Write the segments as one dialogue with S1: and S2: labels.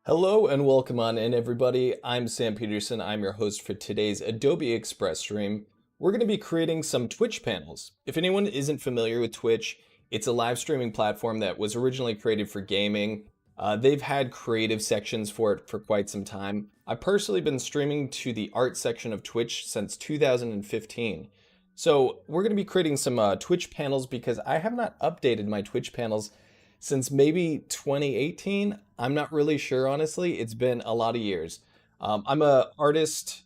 S1: Hello and welcome on in, everybody. I'm Sam Peterson. I'm your host for today's Adobe Express stream. We're going to be creating some Twitch panels. If anyone isn't familiar with Twitch, it's a live streaming platform that was originally created for gaming. They've had creative sections for it for quite some time. I've personally been streaming to the art section of Twitch since 2015. So we're going to be creating some Twitch panels because I have not updated my Twitch panels since maybe 2018. I'm not really sure, honestly. It's been a lot of years. I'm a artist,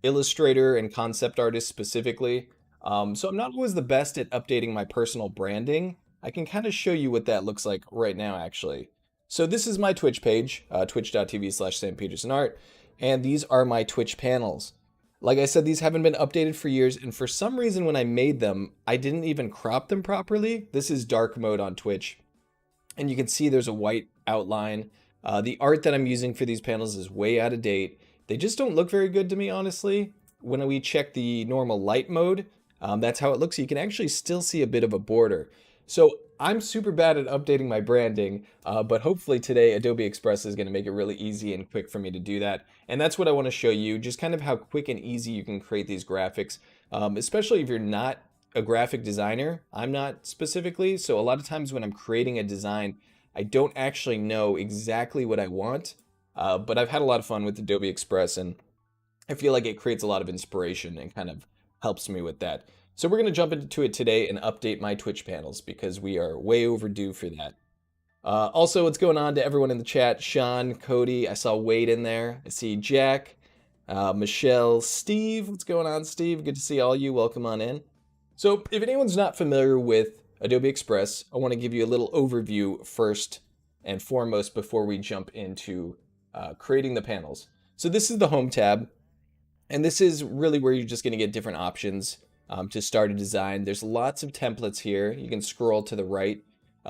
S1: illustrator, and concept artist specifically. So I'm not always the best at updating my personal branding. I can kind of show you what that looks like right now, actually. So this is my Twitch page, twitch.tv/SamPetersonArt, and these are my Twitch panels. Like I said, these haven't been updated for years, and for some reason when I made them, I didn't even crop them properly. This is dark mode on Twitch, and you can see there's a white outline. The art that I'm using for these panels is way out of date. They just don't look very good to me, honestly. When we check the normal light mode, that's how it looks. You can actually still see a bit of a border. So I'm super bad at updating my branding, but hopefully today Adobe Express is going to make it really easy and quick for me to do that. And that's what I want to show you, just kind of how quick and easy you can create these graphics, especially if you're not a graphic designer. I'm not specifically, so a lot of times when I'm creating a design, I don't actually know exactly what I want, but I've had a lot of fun with Adobe Express, and I feel like it creates a lot of inspiration and kind of helps me with that. So we're going to jump into it today and update my Twitch panels because we are way overdue for that. Also, what's going on to everyone in the chat? Sean, Cody, I saw Wade in there. I see Jack, Michelle, Steve. What's going on, Steve? Good to see all you. Welcome on in. So if anyone's not familiar with Adobe Express, I want to give you a little overview first and foremost before we jump into creating the panels. So this is the Home tab, and this is really where you're just going to get different options to start a design. There's lots of templates here. You can scroll to the right.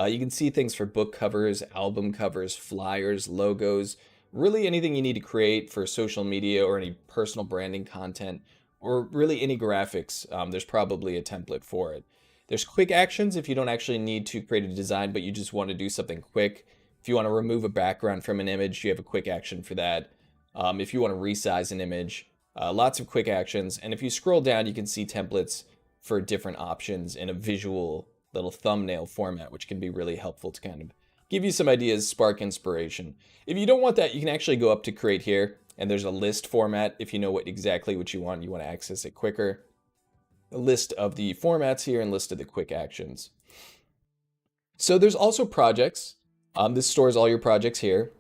S1: You can see things for book covers, album covers, flyers, logos, really anything you need to create for social media or any personal branding content, or really any graphics. There's probably a template for it. There's quick actions if you don't actually need to create a design, but you just want to do something quick. If you want to remove a background from an image, you have a quick action for that. If you want to resize an image, lots of quick actions. And if you scroll down, you can see templates for different options in a visual little thumbnail format, which can be really helpful to kind of give you some ideas, spark inspiration. If you don't want that, you can actually go up to create here, and there's a list format if you know exactly what you want to access it quicker. A list of the formats here and list of the quick actions. So there's also projects. This stores all your projects here.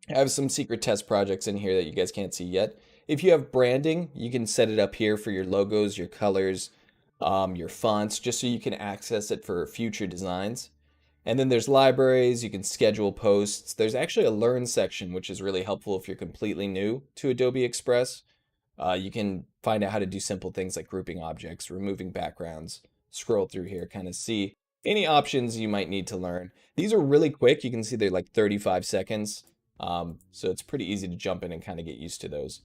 S1: I have some secret test projects in here that you guys can't see yet. If you have branding, you can set it up here for your logos, your colors, your fonts, just so you can access it for future designs. And then there's libraries, you can schedule posts. There's actually a learn section, which is really helpful if you're completely new to Adobe Express. You can find out how to do simple things like grouping objects, removing backgrounds, scroll through here, kind of see any options you might need to learn. These are really quick. You can see they're like 35 seconds. So it's pretty easy to jump in and kind of get used to those.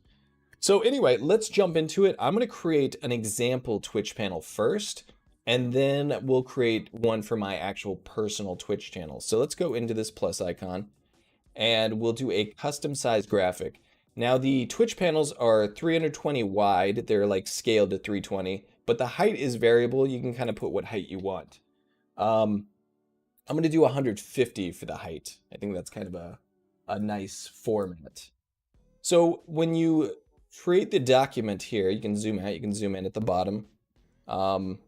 S1: So anyway, let's jump into it. I'm going to create an example Twitch panel first, and then we'll create one for my actual personal Twitch channel. So let's go into this plus icon, and we'll do a custom size graphic. Now the Twitch panels are 320 wide. They're like scaled to 320, but the height is variable. You can kind of put what height you want. I'm going to do 150 for the height. I think that's kind of a nice format. So when you create the document here, you can zoom out, you can zoom in at the bottom. There's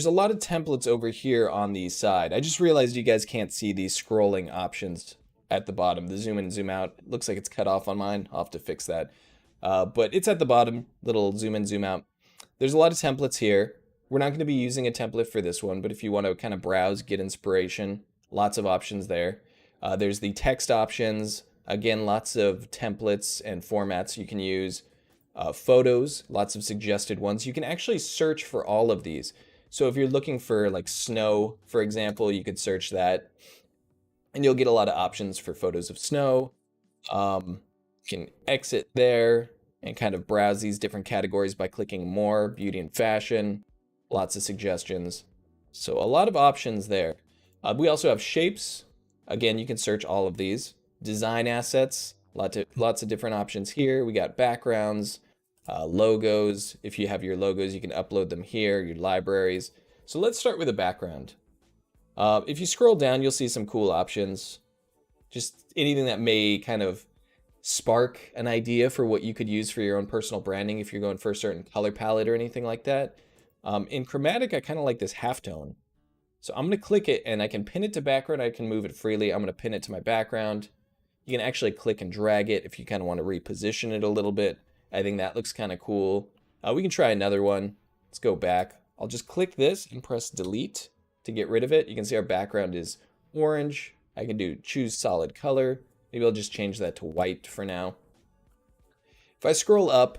S1: a lot of templates over here on the side. I just realized you guys can't see these scrolling options at the bottom. The zoom in and zoom out, it looks like it's cut off on mine. I'll have to fix that. But it's at the bottom, little zoom in, zoom out. There's a lot of templates here. We're not going to be using a template for this one, but if you want to kind of browse, get inspiration, lots of options there. There's the text options. Again, lots of templates and formats you can use. Photos, lots of suggested ones. You can actually search for all of these. So if you're looking for like snow, for example, you could search that, and you'll get a lot of options for photos of snow. You can exit there and kind of browse these different categories by clicking more, beauty and fashion, lots of suggestions. So a lot of options there. We also have shapes, Again, you can search all of these. Design assets, lots of different options here. We got backgrounds, logos. If you have your logos, you can upload them here, your libraries. So let's start with a background. If you scroll down, you'll see some cool options. Just anything that may kind of spark an idea for what you could use for your own personal branding if you're going for a certain color palette or anything like that. In chromatic, I kind of like this halftone. So I'm going to click it and I can pin it to background. I can move it freely. I'm going to pin it to my background. You can actually click and drag it if you kind of want to reposition it a little bit. I think that looks kind of cool. We can try another one. Let's go back. I'll just click this and press delete to get rid of it. You can see our background is orange. I can choose solid color. Maybe I'll just change that to white for now. If I scroll up,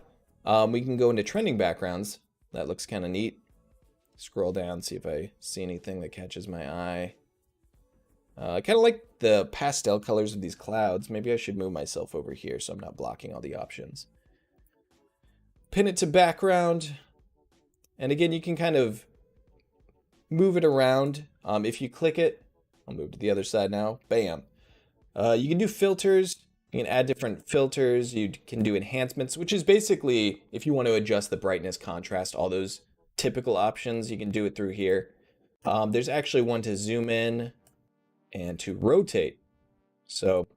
S1: we can go into trending backgrounds. That looks kind of neat. Scroll down, see if I see anything that catches my eye. I kind of like the pastel colors of these clouds. Maybe I should move myself over here so I'm not blocking all the options. Pin it to background. And again, you can kind of move it around. If you click it, I'll move to the other side now. Bam. You can do filters. You can add different filters. You can do enhancements, which is basically if you want to adjust the brightness, contrast, all those typical options, you can do it through here. There's actually one to zoom in and to rotate. So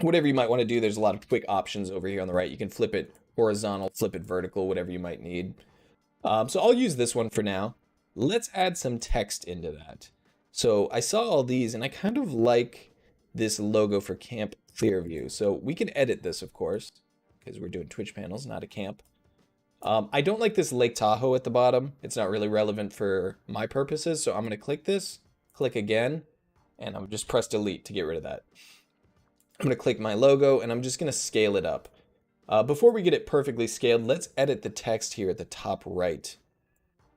S1: whatever you might want to do, there's a lot of quick options over here on the right. You can flip it horizontal, flip it vertical, whatever you might need. So I'll use this one for now. Let's add some text into that. So I saw all these and I kind of like this logo for Camp Clearview. So we can edit this, of course, because we're doing Twitch panels, not a camp. I don't like this Lake Tahoe at the bottom. It's not really relevant for my purposes. So I'm going to click this, click again, and I'm just press delete to get rid of that. I'm going to click my logo and I'm just going to scale it up. Before we get it perfectly scaled, let's edit the text here at the top right.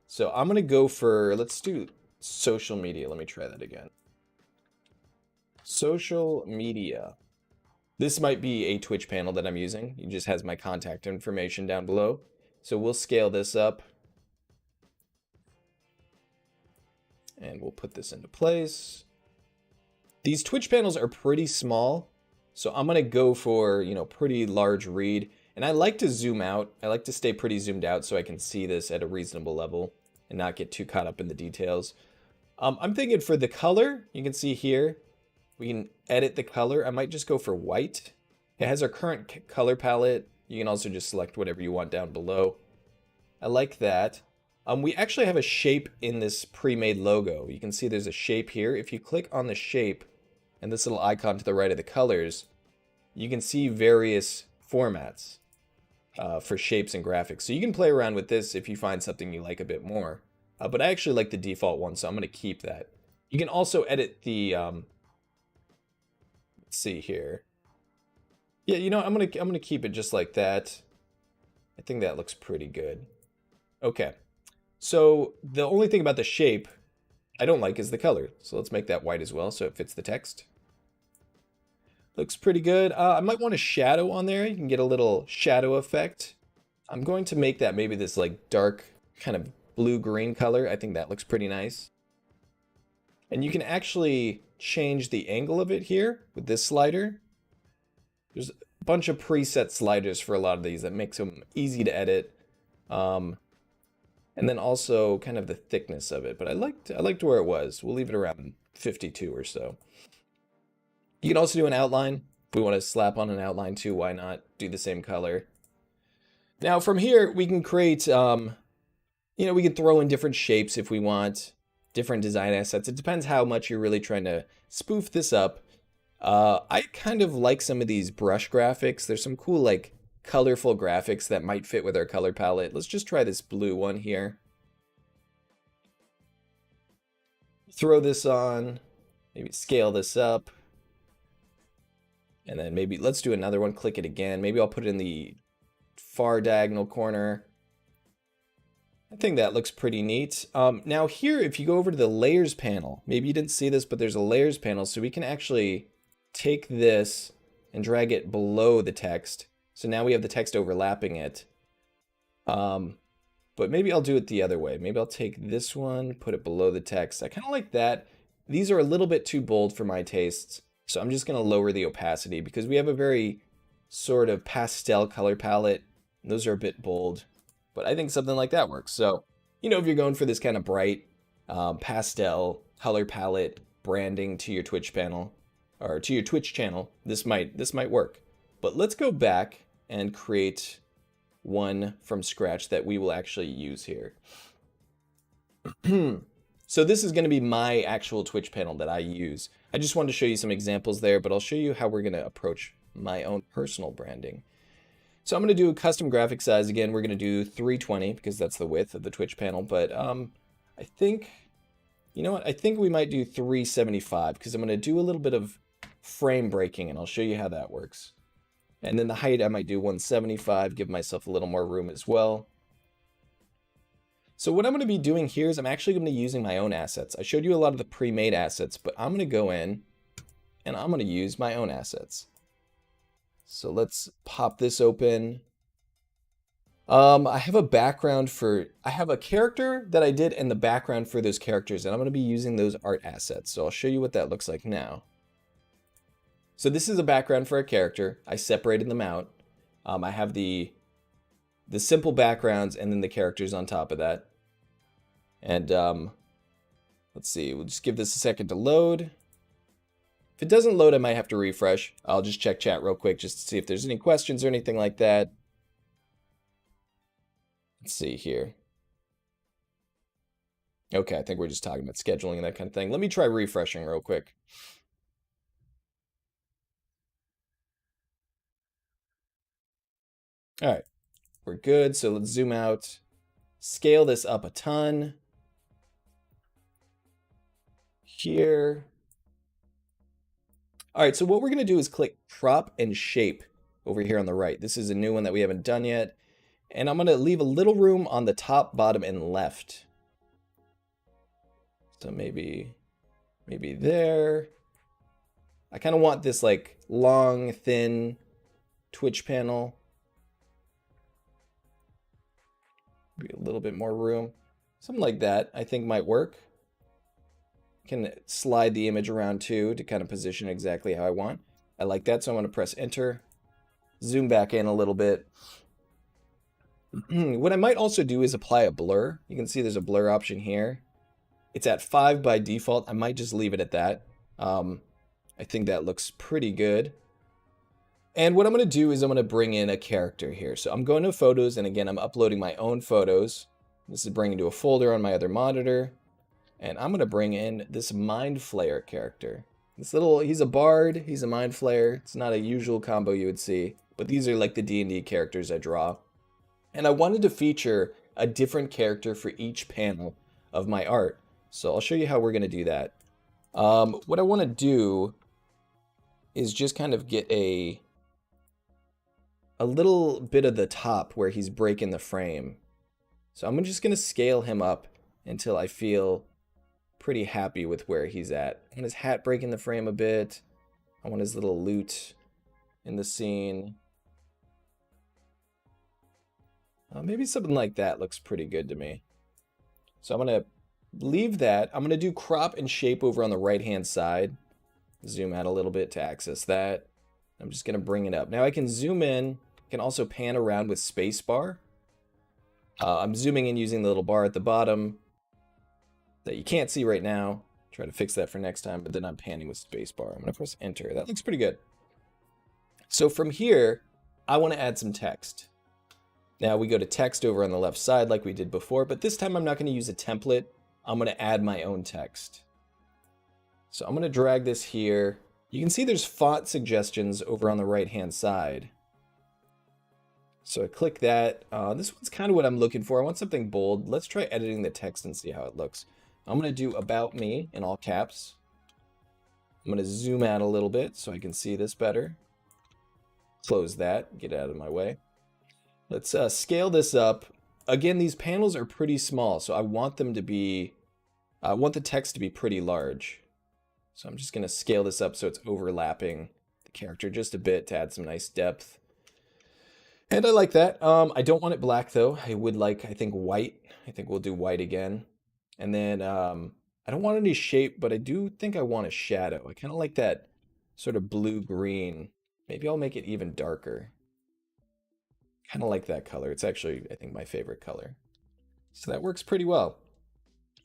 S1: So I'm going to go for, let's do social media. Let me try that again. Social media. This might be a Twitch panel that I'm using. It just has my contact information down below. So we'll scale this up. And we'll put this into place. These Twitch panels are pretty small. So I'm going to go for, pretty large read. And I like to zoom out. I like to stay pretty zoomed out so I can see this at a reasonable level and not get too caught up in the details. I'm thinking for the color, you can see here, we can edit the color. I might just go for white. It has our current color palette. You can also just select whatever you want down below. I like that. We actually have a shape in this pre-made logo. You can see there's a shape here. If you click on the shape and this little icon to the right of the colors, you can see various formats for shapes and graphics. So you can play around with this if you find something you like a bit more. But I actually like the default one, so I'm going to keep that. You can also edit the, let's see here. Yeah, I'm gonna keep it just like that. I think that looks pretty good. Okay, so the only thing about the shape I don't like is the color. So let's make that white as well, so it fits the text. Looks pretty good. I might want a shadow on there. You can get a little shadow effect. I'm going to make that maybe this like dark kind of blue-green color. I think that looks pretty nice. And you can actually change the angle of it here with this slider. There's a bunch of preset sliders for a lot of these that makes them easy to edit. And then also kind of the thickness of it. But I liked where it was. We'll leave it around 52 or so. You can also do an outline. If we want to slap on an outline too, why not do the same color? Now from here, we can create, we can throw in different shapes if we want, different design assets. It depends how much you're really trying to spoof this up. I kind of like some of these brush graphics. There's some cool, like, colorful graphics that might fit with our color palette. Let's just try this blue one here. Throw this on, maybe scale this up. And then maybe let's do another one, click it again. Maybe I'll put it in the far diagonal corner. I think that looks pretty neat. Now here, if you go over to the layers panel, maybe you didn't see this, but there's a layers panel. So we can actually take this and drag it below the text. So now we have the text overlapping it. But maybe I'll do it the other way. Maybe I'll take this one, put it below the text. I kind of like that. these are a little bit too bold for my tastes. So I'm just going to lower the opacity because we have a very sort of pastel color palette. Those are a bit bold, but I think something like that works. So, you know, if you're going for this kind of bright pastel color palette branding to your Twitch panel or to your Twitch channel, this might work. But let's go back and create one from scratch that we will actually use here. So this is going to be my actual Twitch panel that I use. I just wanted to show you some examples there, but I'll show you how we're going to approach my own personal branding. So I'm going to do a custom graphic size. Again, we're going to do 320 because that's the width of the Twitch panel. But I think, you know what? I think we might do 375 because I'm going to do a little bit of frame breaking, and I'll show you how that works. And then the height, I might do 175, give myself a little more room as well. So what I'm going to be doing here is I'm actually going to be using my own assets. I showed you a lot of the pre-made assets, but I'm going to go in and I'm going to use my own assets. So let's pop this open. I have a background I have a character that I did and the background for those characters, and I'm going to be using those art assets. So I'll show you what that looks like now. So this is a background for a character. I separated them out. I have the simple backgrounds and then the characters on top of that. And let's see, we'll just give this a second to load. If it doesn't load, I might have to refresh. I'll just check chat real quick just to see if there's any questions or anything like that. Let's see here. Okay, I think we're just talking about scheduling and that kind of thing. Let me try refreshing real quick. All right, we're good. So let's zoom out, scale this up a ton. Here. All right, so what we're going to do is click crop and shape over here on the right. This is a new one that we haven't done yet. And I'm going to leave a little room on the top, bottom, and left. So maybe there. I kind of want this like long, thin Twitch panel. Maybe a little bit more room. Something like that I think might work. Can slide the image around too to kind of position exactly how I want. I like that, so I'm going to press enter. Zoom back in a little bit. What I might also do is apply a blur. You can see there's a blur option here. It's at 5 by default. I might just leave it at that. I think that looks pretty good. And what I'm going to do is I'm going to bring in a character here. So I'm going to photos, and again, I'm uploading my own photos. This is bringing to a folder on my other monitor. And I'm going to bring in this Mind Flayer character. He's a bard, he's a Mind Flayer. It's not a usual combo you would see, but these are like the D&D characters I draw. And I wanted to feature a different character for each panel of my art. So I'll show you how we're going to do that. What I want to do is just kind of get a little bit of the top where he's breaking the frame. So I'm just going to scale him up until I feel pretty happy with where he's at. I want his hat breaking the frame a bit. I want his little loot in the scene. Maybe something like that looks pretty good to me. So I'm going to leave that. I'm going to do crop and shape over on the right hand side. Zoom out a little bit to access that. I'm just going to bring it up. Now I can zoom in. I can also pan around with spacebar. I'm zooming in using the little bar at the bottom that you can't see right now. Try to fix that for next time, but then I'm panning with spacebar. I'm going to press enter. That looks pretty good. So from here, I want to add some text. Now we go to text over on the left side like we did before, but this time I'm not going to use a template. I'm going to add my own text. So I'm going to drag this here. You can see there's font suggestions over on the right hand side. So I click that. This one's kind of what I'm looking for. I want something bold. Let's try editing the text and see how it looks. I'm going to do about me in all caps. I'm going to zoom out a little bit so I can see this better. Close that, get out of my way. Let's scale this up. Again, these panels are pretty small, so I want them to be, I want the text to be pretty large. So I'm just going to scale this up so it's overlapping the character just a bit to add some nice depth. And I like that. I don't want it black though. I would like, I think white. I think we'll do white again. And then I don't want any shape, but I do think I want a shadow. I kind of like that sort of blue-green. Maybe I'll make it even darker. Kind of like that color. It's actually, I think, my favorite color. So that works pretty well.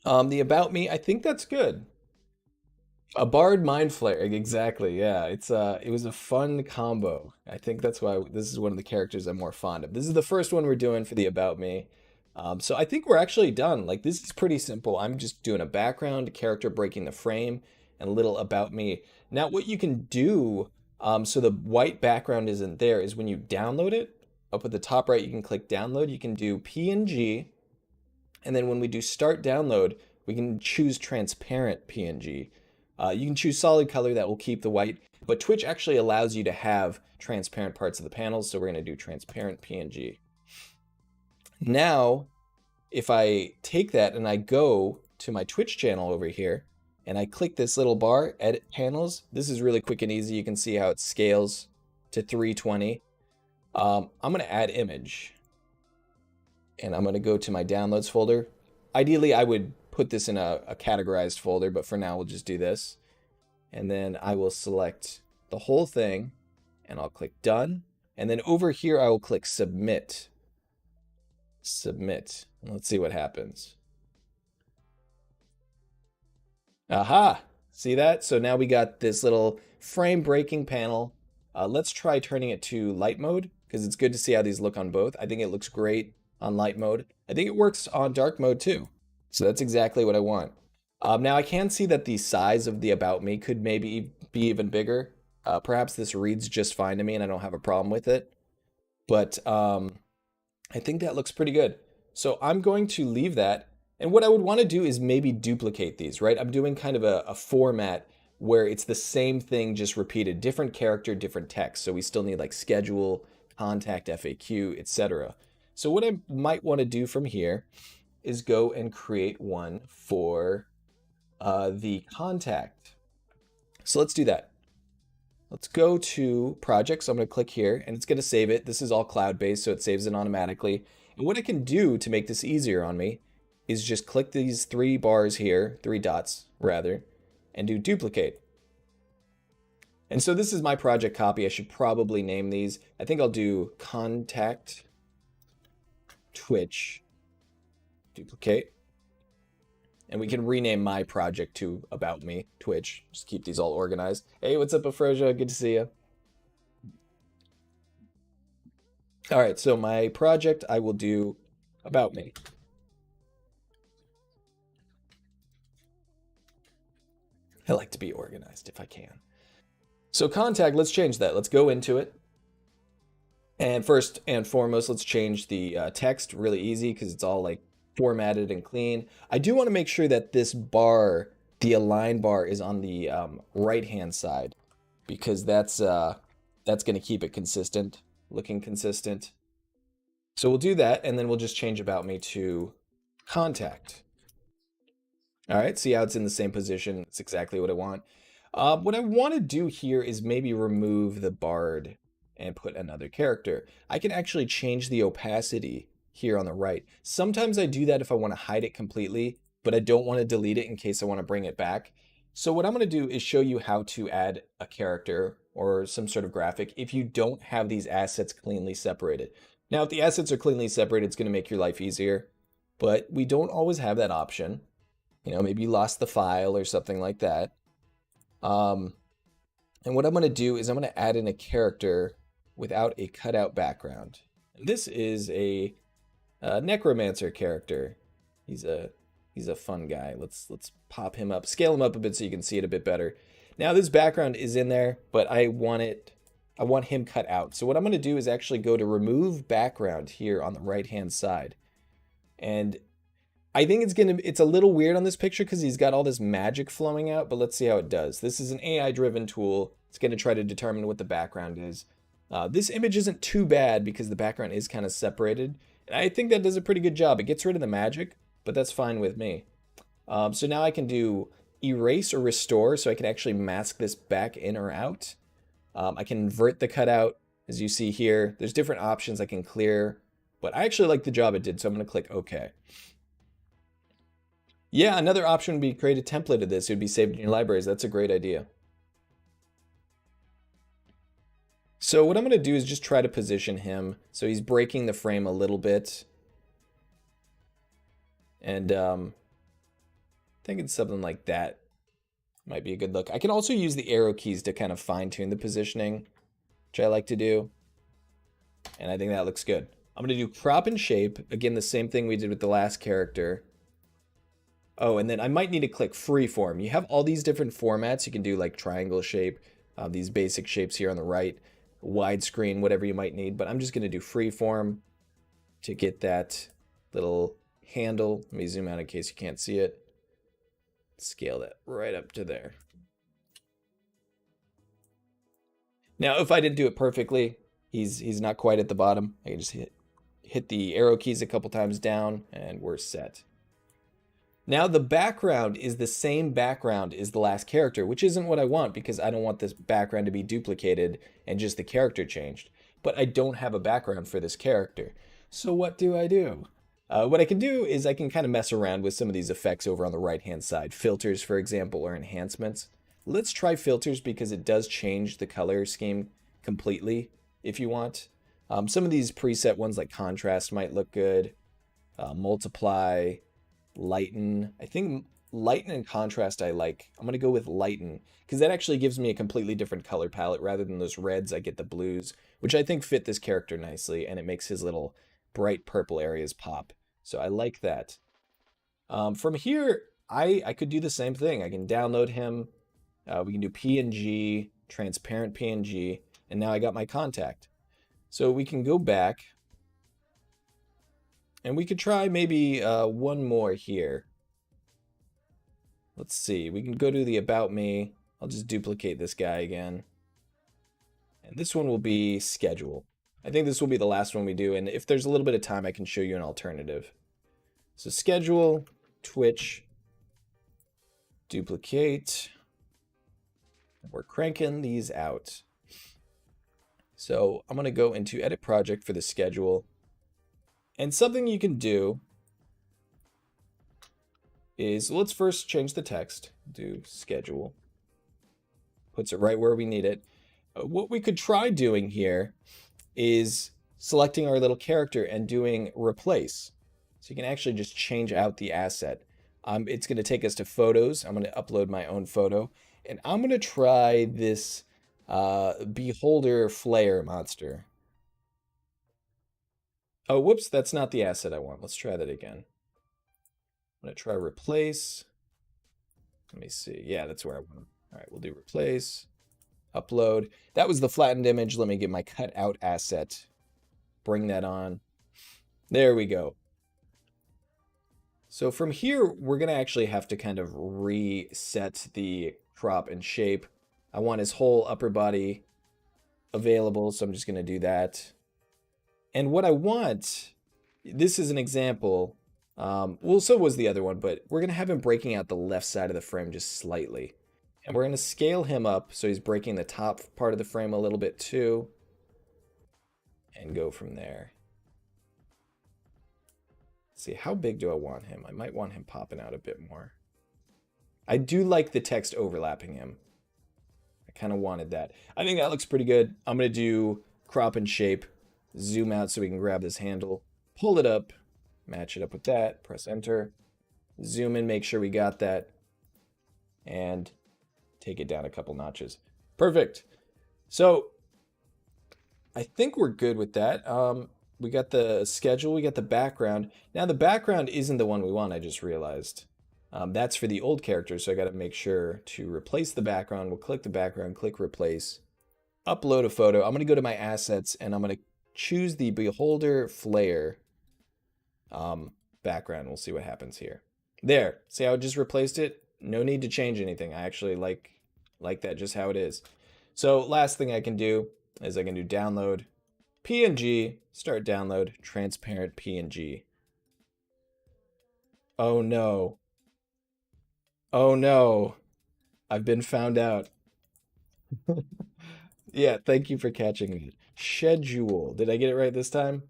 S1: The about me, I think that's good. A Bard Mind Flare, exactly. Yeah, it was a fun combo. I think that's why this is one of the characters I'm more fond of. This is the first one we're doing for the About Me. So I think we're actually done. Like this is pretty simple. I'm just doing a background, a character breaking the frame, and a little About Me. Now what you can do, so the white background isn't there, is when you download it, up at the top right, you can click download. You can do PNG, and then when we do start download, we can choose transparent PNG. You can choose solid color, that will keep the white, but Twitch actually allows you to have transparent parts of the panels, so we're going to do transparent PNG. Now, if I take that and I go to my Twitch channel over here, and I click this little bar, edit panels, this is really quick and easy. You can see how it scales to 320. I'm going to add image. And I'm going to go to my downloads folder. Ideally, I would put this in a categorized folder, but for now, we'll just do this. And then I will select the whole thing, and I'll click done. And then over here, I will click submit. Submit. Let's see what happens. Aha! See that? So now we got this little frame breaking panel. Let's try turning it to light mode, because it's good to see how these look on both. I think it looks great on light mode. I think it works on dark mode too. So that's exactly what I want. Now I can see that the size of the About Me could maybe be even bigger. Perhaps this reads just fine to me and I don't have a problem with it. But I think that looks pretty good. So I'm going to leave that. And what I would want to do is maybe duplicate these, right? I'm doing kind of a format where it's the same thing just repeated, different character, different text. So we still need like schedule, contact, FAQ, etc. So what I might want to do from here is go and create one for the contact. So let's do that. Let's go to projects. I'm going to click here and it's going to save it. This is all cloud-based, so it saves it automatically. And what I can do to make this easier on me is just click these three bars here, three dots rather, and do duplicate. And so this is my project copy. I should probably name these. I think I'll do contact Twitch, duplicate. And we can rename my project to About Me, Twitch. Just keep these all organized. Hey, what's up, Afrosia? Good to see you. All right, so my project, I will do About Me. I like to be organized if I can. So contact, let's change that. Let's go into it. And first and foremost, let's change the text. Really easy because it's all like formatted and clean. I do want to make sure that this bar, the align bar, is on the right-hand side because that's going to keep it consistent, looking consistent. So we'll do that, and then we'll just change About Me to contact. All right, see how it's in the same position. It's exactly what I want. What I want to do here is maybe remove the bard and put another character. I can actually change the opacity here on the right. Sometimes I do that if I want to hide it completely, but I don't want to delete it in case I want to bring it back. So what I'm going to do is show you how to add a character or some sort of graphic if you don't have these assets cleanly separated. Now, if the assets are cleanly separated, it's going to make your life easier, but we don't always have that option. You know, maybe you lost the file or something like that. And what I'm going to do is I'm going to add in a character without a cutout background. This is a necromancer character. He's a fun guy. Let's pop him up, scale him up a bit so you can see it a bit better. Now this background is in there, but I want him cut out. So what I'm going to do is actually go to remove background here on the right hand side. And I think it's a little weird on this picture because he's got all this magic flowing out, but let's see how it does. This is an AI driven tool. It's going to try to determine what the background is. This image isn't too bad because the background is kind of separated. And I think that does a pretty good job. It gets rid of the magic, but that's fine with me. So now I can do erase or restore, so I can actually mask this back in or out. I can invert the cutout, as you see here. There's different options I can clear, but I actually like the job it did, so I'm going to click OK. Yeah, another option would be create a template of this. It would be saved in your libraries. That's a great idea. So what I'm going to do is just try to position him so he's breaking the frame a little bit. And thinking something like that might be a good look. I can also use the arrow keys to kind of fine tune the positioning, which I like to do. And I think that looks good. I'm going to do crop and shape. Again, the same thing we did with the last character. Oh, and then I might need to click freeform. You have all these different formats. You can do like triangle shape, these basic shapes here on the right, widescreen, whatever you might need. But I'm just going to do freeform to get that little handle. Let me zoom out in case you can't see it. Scale that right up to there. Now, if I didn't do it perfectly, he's not quite at the bottom. I can just hit the arrow keys a couple times down, and we're set. Now the background is the same background as the last character, which isn't what I want because I don't want this background to be duplicated and just the character changed. But I don't have a background for this character. So what do I do? What I can do is I can kind of mess around with some of these effects over on the right-hand side. Filters, for example, or enhancements. Let's try filters because it does change the color scheme completely if you want. Some of these preset ones like contrast might look good. Multiply, lighten. I think lighten and contrast I like. I'm going to go with lighten because that actually gives me a completely different color palette. Rather than those reds, I get the blues, which I think fit this character nicely, and it makes his little bright purple areas pop. So I like that. From here, I could do the same thing. I can download him. We can do PNG, transparent PNG, and now I got my contact. So we can go back, and we could try maybe one more here. Let's see. We can go to the About Me. I'll just duplicate this guy again. And this one will be Schedule. I think this will be the last one we do, and if there's a little bit of time, I can show you an alternative. So Schedule, Twitch, duplicate. We're cranking these out. So I'm going to go into Edit Project for the schedule. And something you can do is, let's first change the text. Do schedule. Puts it right where we need it. What we could try doing here is selecting our little character and doing replace. So you can actually just change out the asset. It's going to take us to photos. I'm going to upload my own photo. And I'm going to try this Beholder Flare monster. Oh, whoops, that's not the asset I want. Let's try that again. I'm going to try replace. Let me see. Yeah, that's where I want. All right, we'll do replace. Upload. That was the flattened image. Let me get my cut out asset. Bring that on. There we go. So from here, we're going to actually have to kind of reset the crop and shape. I want his whole upper body available, so I'm just going to do that. And what I want, this is an example. Well, so was the other one, but we're going to have him breaking out the left side of the frame just slightly. And we're going to scale him up so he's breaking the top part of the frame a little bit too. And go from there. Let's see, how big do I want him? I might want him popping out a bit more. I do like the text overlapping him. I kind of wanted that. I think that looks pretty good. I'm going to do crop and shape. Zoom out so we can grab this handle. Pull it up. Match it up with that. Press enter. Zoom in, make sure we got that. And take it down a couple notches. Perfect. So I think we're good with that. We got the schedule, we got the background. Now the background isn't the one we want, I just realized. That's for the old character, so I got to make sure to replace the background. We'll click the background, click replace, upload a photo. I'm going to go to my assets and I'm going to choose the Beholder Flare background. We'll see what happens here. There, see how I just replaced it? No need to change anything. I actually like that just how it is. So last thing I can do is I can do download PNG, start download, transparent PNG. Oh no. Oh no. I've been found out. Yeah, thank you for catching me. Schedule. Did I get it right this time?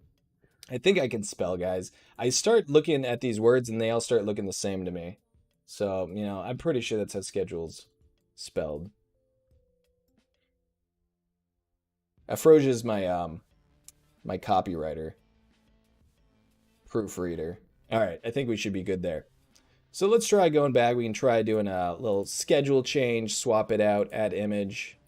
S1: I think I can spell, guys. I start looking at these words and they all start looking the same to me. So, you know, I'm pretty sure that's how schedule's spelled. Afrosia is my copywriter, proofreader. All right, I think we should be good there. So let's try going back. We can try doing a little schedule change, swap it out, add image.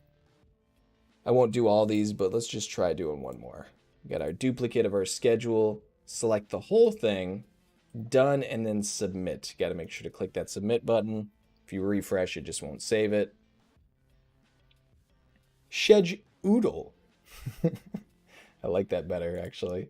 S1: I won't do all these, but let's just try doing one more. We got our duplicate of our schedule, select the whole thing, done, and then submit. Got to make sure to click that submit button. If you refresh, it just won't save it. Schedule. I like that better, actually.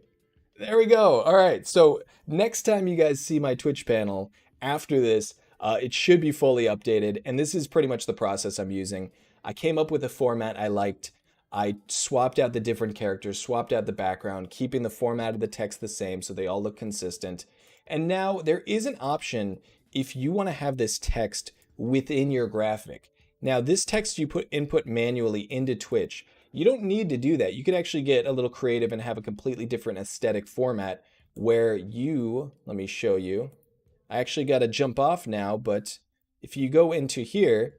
S1: There we go. All right. So next time you guys see my Twitch panel after this, it should be fully updated. And this is pretty much the process I'm using. I came up with a format I liked. I swapped out the different characters, swapped out the background, keeping the format of the text the same so they all look consistent. And now there is an option if you want to have this text within your graphic. Now, this text you input manually into Twitch. You don't need to do that. You could actually get a little creative and have a completely different aesthetic format where let me show you. I actually got to jump off now, but if you go into here,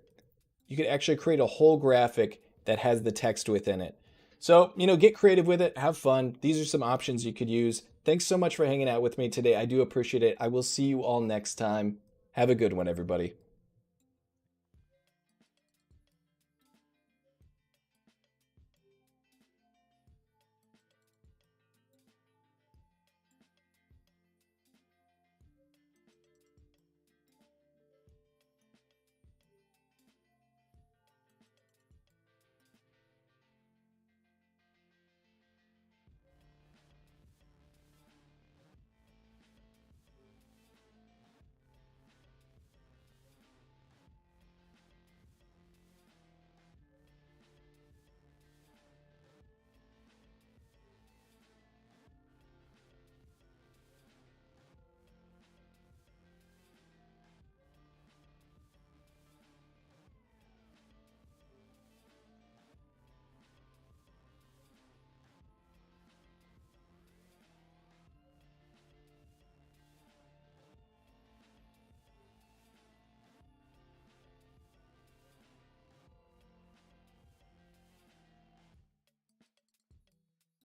S1: you could actually create a whole graphic that has the text within it. So, you know, get creative with it, have fun. These are some options you could use. Thanks so much for hanging out with me today. I do appreciate it. I will see you all next time. Have a good one, everybody.